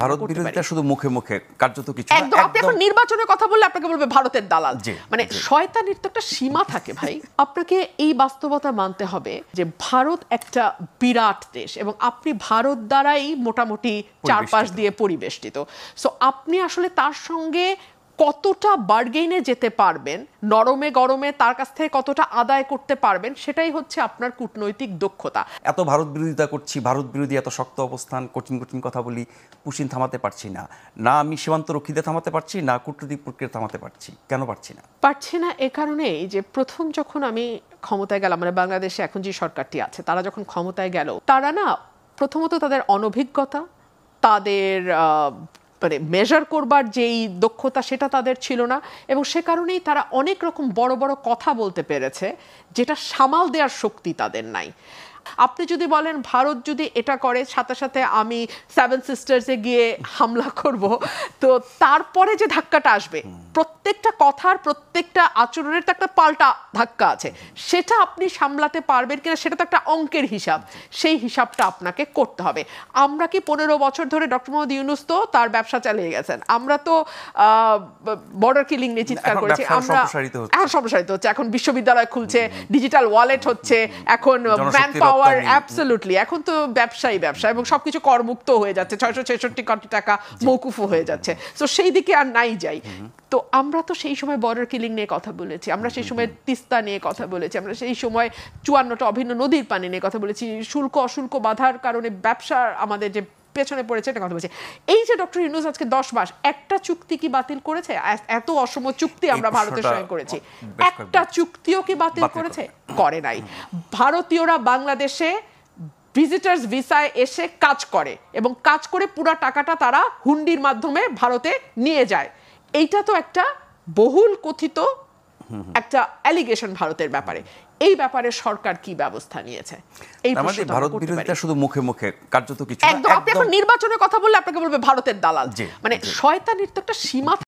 ভারত বিরোধিতা শুধু মুখে মুখে, কার্যত কিছু একদম। আপনি এখন নির্বাচনের কথা বললে আপনাকে বলবে ভারতের দালাল। মানে শয়তানির তো একটা সীমা থাকে ভাই। আপনাকে এই বাস্তবতা মানতে হবে যে ভারত একটা বিরাট দেশ এবং আপনি ভারত দ্বারাই মোটামুটি চারপাশ দিয়ে পরিবেষ্টিত। সো আপনি আসলে তার সঙ্গে কতটা বার্গেইনে যেতে পারবেন, নরমে গরমে তার কাছ থেকে কতটা আদায় করতে পারবেন, সেটাই হচ্ছে আপনার কূটনৈতিক দক্ষতা। এত ভারত বিরোধিতা করছি, ভারত বিরোধী এত শক্ত অবস্থান, কঠিন কঠিন কথা বলি, পুশিন থামাতে পারছি না, না আমি সীমান্ত রক্ষীদের থামাতে পারছি, না কূটনৈতিক প্রক্রিয়া থামাতে পারছি। কেন পারছি না? পারছি না এ কারণেই যে প্রথম যখন আমি ক্ষমতায় গেলাম, মানে বাংলাদেশে এখন যে সরকারটি আছে তারা যখন ক্ষমতায় গেল, তারা না প্রথমত তাদের অনভিজ্ঞতা, তাদের মানে মেজার করবার যেই দক্ষতা সেটা তাদের ছিল না, এবং সে কারণেই তারা অনেক রকম বড় বড় কথা বলতে পেরেছে যেটা সামাল দেওয়ার শক্তি তাদের নাই। আপনি যদি বলেন ভারত যদি এটা করে সাথে সাথে আমি সেভেন সিস্টার্সে গিয়ে হামলা করব, তো তারপরে যে ধাক্কাটা আসবে, প্রত্যেকটা কথার প্রত্যেকটা আচরণের তো একটা পাল্টা ধাক্কা আছে, সেটা আপনি সামলাতে পারবেন কিনা সেটা তো একটা অঙ্কের হিসাব, সেই হিসাবটা আপনাকে করতে হবে। আমরা কি 15 বছর ধরে ডক্টর মোহাম্মদ ইউনূস তো তার ব্যবসা চালিয়ে গেছেন, আমরা তো বর্ডার কিলিং নিয়ে চিৎকার করেছি, আমরা এখন সম্প্রসারিত হচ্ছে, এখন বিশ্ববিদ্যালয় খুলছে, ডিজিটাল ওয়ালেট হচ্ছে, এখন ম্যান পাওয়ার, অ্যাবসলিউটলি এখন তো ব্যবসা এবং সবকিছু করমুক্ত হয়ে যাচ্ছে, 666 কোটি টাকা মৌকুফ হয়ে যাচ্ছে। তো সেই দিকে আর নাই যাই। তো আমরা তো সেই সময় বর্ডার কিলিং নিয়ে কথা বলেছি, আমরা সেই সময় তিস্তা নিয়ে কথা বলেছি, আমরা সেই সময় 54টা অভিন্ন নদীর পানি নিয়ে কথা বলেছি, শুল্ক অশুল্ক বাধার কারণে ব্যবসা আমাদের যে পেছনে পড়েছে এটা কথা বলছে। এই যে ডক্টর ইউনূস আজকে 10 মাস একটা চুক্তি কি বাতিল করেছে? এত অসম চুক্তি আমরা ভারতের সঙ্গে করেছি, একটা চুক্তিও কি বাতিল করেছে? করে নাই। ভারতীয়রা বাংলাদেশে ভিজিটার্স ভিসায় এসে কাজ করে এবং কাজ করে পুরো টাকাটা তারা হুন্ডির মাধ্যমে ভারতে নিয়ে যায়। এইটা তো একটা বহুল কথিত একটা অ্যালিগেশন ভারতের ব্যাপারে। এই ব্যাপারে সরকার কি ব্যবস্থা নিয়েছে? এই প্রশ্নটা ভারত বিরোধিতা শুধু মুখে মুখে, কার্যত কিছু একদম। আপনি এখন নির্বাচনের কথা বললে আপনাকে বলবে ভারতের দালাল। মানে শয়তানির তো একটা সীমা